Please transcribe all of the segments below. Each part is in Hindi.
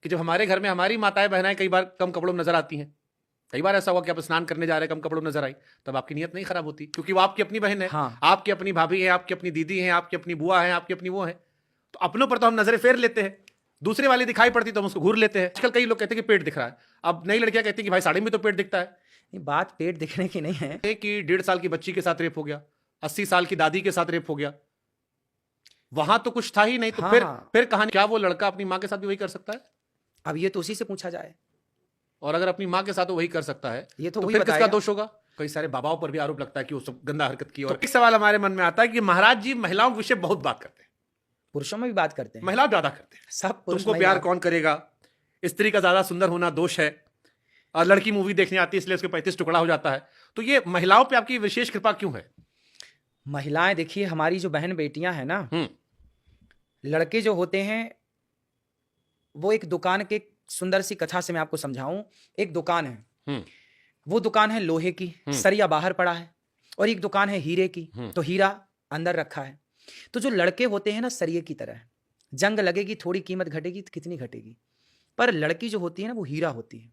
कि जब हमारे घर में हमारी माताएं बहनाएं कई बार कम कपड़ों में नजर आती हैं, कई बार ऐसा हुआ कि आप स्नान करने जा रहे हैं, कम कपड़ों में नजर आई, तब आपकी नीयत नहीं खराब होती, क्योंकि वो आपकी अपनी बहन है, हाँ। आपकी अपनी भाभी है, आपकी अपनी दीदी है, आपकी अपनी बुआ है, आपकी अपनी वो है। तो अपनों पर तो हम नजरें फेर लेते हैं, दूसरे वाली दिखाई पड़ती तो हम उसको घूर लेते हैं। आजकल कई लोग कहते हैं कि पेट दिख रहा है, अब नई लड़कियां कहती हैं कि भाई साड़ी में तो पेट दिखता है। नहीं, बात पेट दिखने की नहीं है कि 1.5 साल की बच्ची के साथ रेप हो गया, 80 साल की दादी के साथ रेप हो गया, वहां तो कुछ था ही नहीं, तो हाँ, फिर कहानी, क्या वो लड़का अपनी माँ के साथ भी वही कर सकता है? अब ये तो उसी से पूछा जाए। और अगर अपनी माँ के साथ वो वही कर सकता है, ये तो वही फिर किसका बताएगा। दोष होगा? कई सारे बाबाओं पर भी आरोप लगता है कि वो सब गंदा हरकत की। और एक सवाल हमारे मन में आता है कि महाराज जी महिलाओं के विषय बहुत बात करते हैं, पुरुषों में भी बात करते हैं, महिलाओं ज्यादा करते हैं। सब पुरुष तुमको प्यार कौन करेगा, स्त्री का ज्यादा सुंदर होना दोष है, और लड़की मूवी देखने आती है इसलिए उसके 35 टुकड़ा हो जाता है। तो ये महिलाओं पे आपकी विशेष कृपा क्यों है? महिलाएं देखिए, हमारी जो बहन बेटियां हैं ना, लड़के जो होते हैं वो एक दुकान के, सुंदर सी कथा से मैं आपको समझाऊं। एक दुकान है, वो दुकान है लोहे की, सरिया बाहर पड़ा है, और एक दुकान है हीरे की, तो हीरा अंदर रखा है। तो जो लड़के होते हैं ना, सरिये की तरह, जंग लगेगी, थोड़ी कीमत घटेगी तो कितनी घटेगी, पर लड़की जो होती है ना वो हीरा होती है।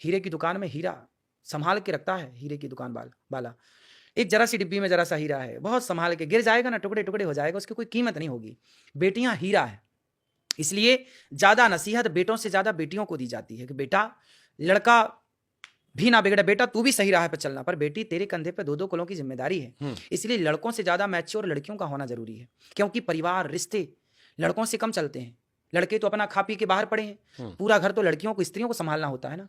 हीरे की दुकान में हीरा संभाल के रखता है, हीरे की दुकान वाला एक जरा सी डिब्बी में जरा सा हीरा है, बहुत संभाल के, गिर जाएगा ना टुकड़े टुकड़े हो जाएगा, उसकी कोई कीमत नहीं होगी। बेटियां हीरा है, इसलिए ज्यादा नसीहत बेटों से ज्यादा बेटियों को दी जाती है कि बेटा, लड़का भी ना बिगड़े, बेटा तू भी सही राह पे चलना, पर बेटी तेरे कंधे पे 2-2 कुलों की जिम्मेदारी है। इसलिए लड़कों से ज्यादा मैच्योर लड़कियों का होना जरूरी है, क्योंकि परिवार रिश्ते लड़कों से कम चलते हैं। लड़के तो अपना खा पी के बाहर पड़े हैं, पूरा घर तो लड़कियों को, स्त्रियों को संभालना होता है ना।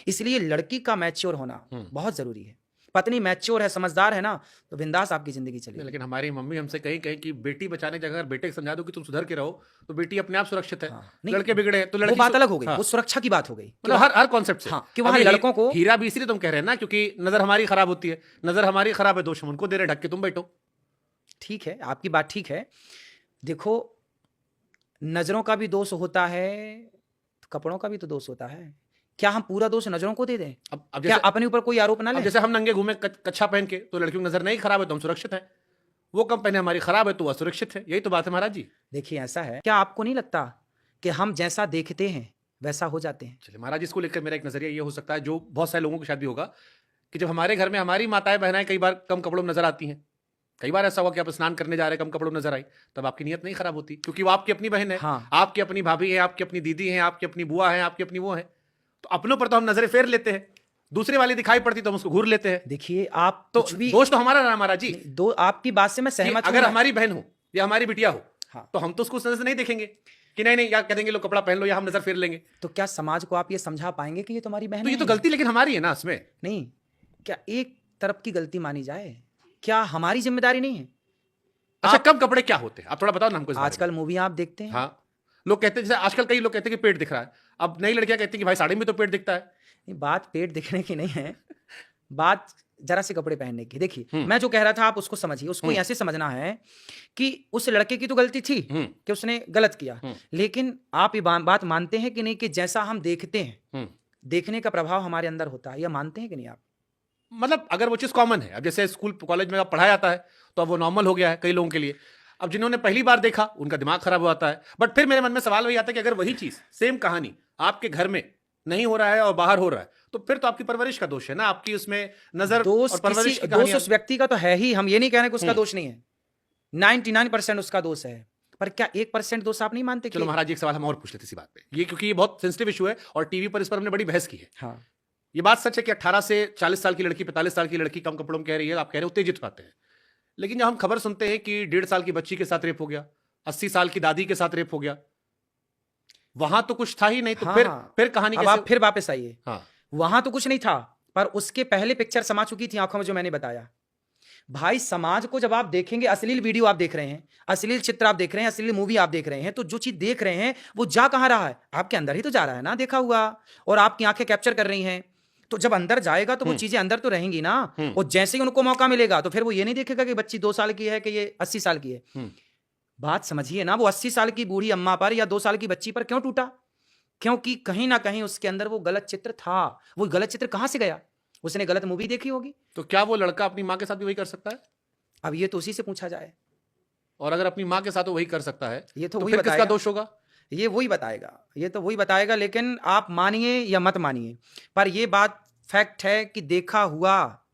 इसलिए लड़की का मैच्योर होना बहुत जरूरी है। पत्नी मैच्योर है, समझदार है ना, तो बिंदास आपकी जिंदगी चलेगी। लेकिन हमारी मम्मी हमसे कहीं कहीं कि बेटी बचाने की जगह अगर बेटे को समझा दो कि तुम सुधर के रहो, तो बेटी अपने आप सुरक्षित है। लड़के बिगड़े तो लड़की, वो बात अलग हो गई, वो सुरक्षा की बात हो गई, मतलब हर कॉन्सेप्ट से। कि वहां लड़कों को हीरा भी इसलिए तुम कह रहे हैं ना, क्योंकि नजर हमारी खराब होती है, नजर हमारी खराब है, दोष हम उनको दे रहे, ढक के तुम बैठो। ठीक है, आपकी बात ठीक है। देखो, नजरों का भी दोष होता है, कपड़ों का भी तो दोष होता है। क्या हम पूरा दोष नजरों को दे दें? अब क्या अपने ऊपर कोई आरोप ना ले? जैसे हम नंगे घूमे कच्छा पहन के, तो लड़कियों की नजर नहीं खराब है तो हम सुरक्षित है, वो कम पहने हमारी खराब है तो वो असुरक्षित है। यही तो बात है महाराज जी। देखिए ऐसा है, क्या आपको नहीं लगता कि हम जैसा देखते हैं वैसा हो जाते हैं? चलिए महाराज, इसको लेकर मेरा एक नजरिया ये हो सकता है, जो बहुत सारे लोगों के साथ भी होगा, कि जब हमारे घर में हमारी माताएं बहनाएं कई बार कम कपड़ों में नजर आती हैं, कई बार ऐसा हुआ कि आप स्नान करने जा रहे हैं, कम कपड़ों में नजर आई, तब आपकी नीयत नहीं खराब होती, क्योंकि वो आपकी अपनी बहन है, आपकी अपनी भाभी है, आपकी अपनी दीदी है, आपकी अपनी बुआ है, आपकी अपनी वो है। तो अपनों पर तो हम नजरें फेर लेते हैं, दूसरे वाली दिखाई पड़ती तो हम उसको घूर लेते हैं। देखिए, आप तो दोष तो हमारा ना महाराज जी। दो, आपकी बात से मैं सहमत हूं। अगर हमारी बहन हो या हमारी बिटिया हो, तो हम तो उसको उस नजर से नहीं देखेंगे कि नहीं नहीं, या कह देंगे लो कपड़ा पहन लो, या हम नजर फेर लेंगे। तो क्या समाज को आप ये समझा पाएंगे कि ये तुम्हारी बहन है? तो ये तो गलती लेकिन हमारी है ना इसमें। नहीं, क्या एक तरफ की गलती मानी जाए? क्या हमारी जिम्मेदारी नहीं है? अच्छा, कम कपड़े क्या होते हैं आप थोड़ा बताओ ना हमको। आजकल मूवी आप देखते हैं, हाँ, लोग कहते हैं, जैसे आजकल कई लोग कहते हैं कि पेट दिख रहा है, अब नई लड़कियां कहती हैं कि भाई साड़ी में तो पेट दिखता है। बात पेट दिखने की नहीं है, बात जरा से कपड़े पहनने की। देखिए, मैं जो कह रहा था आप उसको समझिए, उसको ऐसे समझना है कि उस लड़के की तो गलती थी कि उसने गलत किया, लेकिन आप ये बात मानते हैं कि नहीं कि जैसा हम देखते हैं, देखने का प्रभाव हमारे अंदर होता है, या मानते हैं कि नहीं आप? मतलब अगर वो चीज कॉमन है, अब जैसे स्कूल कॉलेज में पढ़ाया जाता है तो अब वो नॉर्मल हो गया है कई लोगों के लिए। अब जिन्होंने पहली बार देखा उनका दिमाग खराब हो जाता है। बट फिर मेरे मन में सवाल वही आता है कि अगर वही चीज, सेम कहानी आपके घर में नहीं हो रहा है और बाहर हो रहा है, तो फिर तो आपकी परवरिश का दोष है ना, आपकी उसमें नजर और परवरिश की दोष उस व्यक्ति का तो है ही। हम ये नहीं कह रहे कि उसका दोष नहीं है, 99% उसका दोष है, पर क्या 1% दोष आप नहीं मानते? चलो महाराज, एक सवाल हम और पूछ लेते इसी बात पे, ये क्योंकि ये बहुत सेंसिटिव इशू है और टीवी पर इस पर हमने बड़ी बहस की है। हाँ, ये बात सच है कि 18 से 40 साल की लड़की, 45 साल की लड़की कम कपड़ों में कह रही है, आप कह रहे हो उत्तेजित पाते हैं, लेकिन जब हम खबर सुनते हैं कि 1.5 साल की बच्ची के साथ रेप हो गया, 80 साल की दादी के साथ रेप हो गया, वहां तो कुछ था ही नहीं, तो फिर कहानी अब आप फिर वापस आइए। हाँ, वहां तो कुछ नहीं था, पर उसके पहले पिक्चर समा चुकी थी आंखों में, जो मैंने बताया। भाई, समाज को जब आप देखेंगे, अश्लील वीडियो आप देख रहे हैं, अश्लील चित्र आप देख रहे हैं, अश्लील मूवी आप देख रहे हैं, तो जो चीज देख रहे हैं वो जा कहां रहा है? आपके अंदर ही तो जा रहा है ना, देखा हुआ, और आपकी आंखें कैप्चर कर रही हैं। तो जब अंदर जाएगा तो वो चीजें अंदर तो रहेंगी ना। और जैसे ही उनको मौका मिलेगा तो फिर वो ये नहीं देखेगा कि बच्ची 2 साल की है कि ये 80 साल की है। बात समझिए ना, वो 80 साल की बूढ़ी अम्मा पर या 2 साल की बच्ची पर क्यों टूटा? क्योंकि कहीं ना कहीं उसके अंदर वो गलत चित्र था। वो गलत चित्र कहां से गया? उसने गलत मूवी देखी होगी। तो क्या वो लड़का अपनी माँ के साथ भी वही कर सकता है? अब ये तो उसी से पूछा जाए। और अगर अपनी माँ के साथ वो वही कर सकता है, ये तो फिर किसका दोष होगा? ये वही बताएगा, ये तो वही बताएगा, लेकिन आप मानिए या मत मानिए, पर ये बात फैक्ट है कि देखा हुआ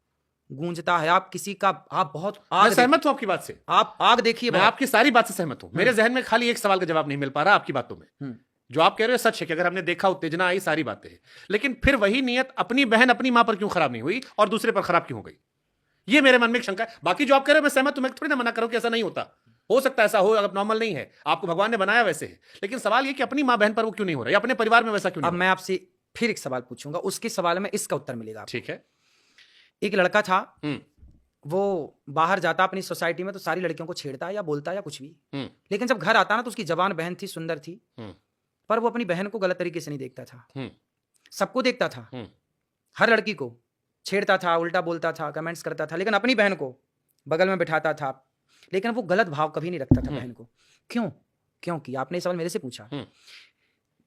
गूंजता है। आप किसी का, आप बहुत मैं आग सहमत हूं आपकी बात से, आप आग देखिए मैं बहुत। आपकी सारी बात से सहमत हूं। मेरे जहन में खाली एक सवाल का जवाब नहीं मिल पा रहा आपकी बातों में। जो आप कह रहे हो सच है कि अगर हमने देखा, उत्तेजना आई, सारी बातें हैं, लेकिन फिर वही नियत अपनी बहन अपनी मां पर क्यों खराब नहीं हुई और दूसरे पर खराब क्यों हो गई? ये मेरे मन में एक शंका है। बाकी जो आप कह रहे हो मैं सहमत हूं, मैं थोड़ी ना मना करूं कि ऐसा नहीं होता, हो सकता है ऐसा हो, अगर नॉर्मल नहीं है, आपको भगवान ने बनाया वैसे है, लेकिन सवाल ये कि अपनी मां बहन पर वो क्यों नहीं हो रहा है, अपने परिवार में वैसा क्यों नहीं अब हो मैं आपसे फिर एक सवाल पूछूंगा, उसके सवाल में इसका उत्तर मिलेगा रहा? ठीक है। एक लड़का था, हम्म वो बाहर जाता अपनी सोसाइटी में तो सारी लड़कियों को छेड़ता या बोलता या कुछ भी, हम्म लेकिन जब घर आता ना तो उसकी जवान बहन थी, सुंदर थी, हम्म पर वो अपनी बहन को गलत तरीके से नहीं देखता था, हम्म सबको देखता था, हम्म हर लड़की को छेड़ता था, उल्टा बोलता था, कमेंट्स करता था, लेकिन अपनी बहन को बगल में बिठाता था, लेकिन वो गलत भाव कभी नहीं रखता था बहन को। क्यों? क्योंकि आपने ये सवाल मेरे से पूछा,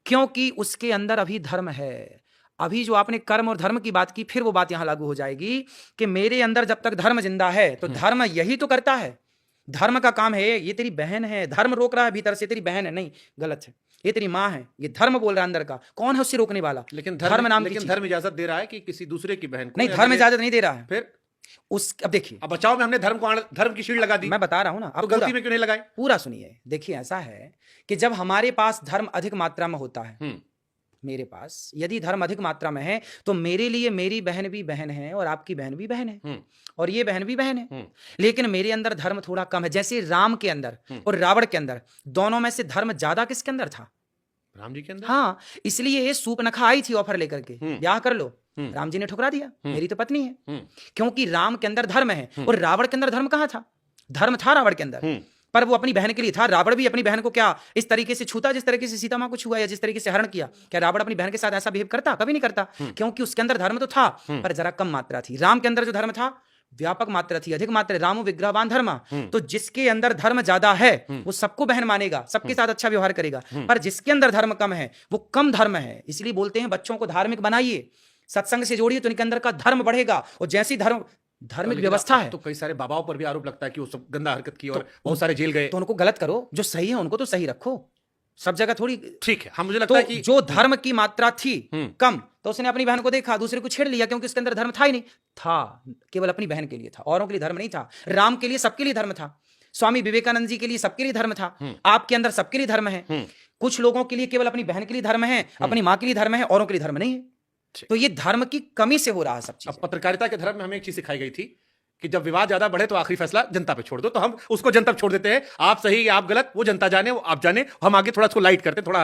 क्योंकि उसके अंदर अभी धर्म है। अभी जो आपने कर्म और धर्म की बात की, फिर वो बात यहां लागू हो जाएगी कि मेरे अंदर जब तक धर्म जिंदा है तो धर्म यही तो करता है, धर्म का काम है। ये तेरी बहन है, धर्म रोक रहा है भीतर से, तेरी बहन है, नहीं गलत है, ये तेरी माँ है, ये धर्म बोल रहा है अंदर का, कौन है उससे रोकने वाला? लेकिन धर्म नाम की लेकिन चीज। धर्म इजाजत दे रहा है कि किसी दूसरे की बहन को, नहीं, या धर्म मेरे- इजाजत नहीं दे रहा है। फिर अब देखिए, अब बचाओ में हमने धर्म की शील्ड लगा दी, मैं बता रहा हूं ना, तो अब गलती में क्यों नहीं लगाई? पूरा सुनिए। देखिए ऐसा है कि जब हमारे पास धर्म अधिक मात्रा में होता है, मेरे पास यदि धर्म अधिक मात्रा में है तो मेरे लिए मेरी बहन भी बहन है और आपकी बहन भी बहन है और ये बहन भी बहन है, लेकिन मेरे अंदर धर्म थोड़ा कम है। जैसे राम के अंदर और रावण के अंदर, दोनों में से धर्म ज्यादा किसके अंदर था? राम जी के अंदर। हाँ, इसलिए ये सूपनखा आई थी ऑफर लेकर के, ब्याह कर लो, राम जी ने ठुकरा दिया, मेरी तो पत्नी है, क्योंकि राम के अंदर धर्म है और रावण के अंदर धर्म कहाँ था? धर्म था रावण के अंदर, पर वो अपनी बहन के लिए था। रावण भी अपनी बहन को क्या इस तरीके से छूता जिस तरीके से सीता मां को छुआ, या जिस तरीके से हरण किया? क्या रावण अपनी बहन के साथ ऐसा बिहेव करता? कभी नहीं करता, क्योंकि उसके अंदर धर्म तो था पर जरा कम मात्रा थी। राम के अंदर जो धर्म था व्यापक मात्रा थी, अधिक मात्रा। रामो विग्रहवान धर्म, तो जिसके अंदर धर्म ज्यादा है वो सबको बहन मानेगा, सबके साथ अच्छा व्यवहार करेगा, पर जिसके अंदर धर्म कम है वो कम धर्म है। इसलिए बोलते हैं बच्चों को धार्मिक बनाइए, सत्संग से जोड़िए तो इनके अंदर का धर्म बढ़ेगा। और जैसी धार्मिक व्यवस्था है तो कई सारे बाबाओं पर भी आरोप लगता है कि वो सब गंदा हरकत की और बहुत सारे जेल गए। तो उनको गलत करो, जो सही है उनको तो सही रखो, सब जगह थोड़ी। ठीक है, हम मुझे लगता तो है कि जो धर्म की मात्रा थी कम, तो उसने अपनी बहन को देखा, दूसरे को छेड़ लिया, क्योंकि उसके अंदर धर्म था ही नहीं, था केवल अपनी बहन के लिए था, औरों के लिए धर्म नहीं था। राम के लिए सबके लिए धर्म था, स्वामी विवेकानंद जी के लिए सबके लिए धर्म था, आपके अंदर सबके लिए धर्म है। कुछ लोगों के लिए केवल अपनी बहन के लिए धर्म है, अपनी माँ के लिए धर्म है, औरों के लिए धर्म नहीं है। तो ये धर्म की कमी से हो रहा है सब चीज। अब पत्रकारिता के धर्म में हमें एक चीज सिखाई गई थी कि जब विवाद ज्यादा बढ़े तो आखिरी फैसला जनता पे छोड़ दो, तो हम उसको जनता पे छोड़ देते हैं। आप सही, आप गलत, वो जनता जाने, वो आप जाने, हम आगे थोड़ा उसको लाइट करते, थोड़ा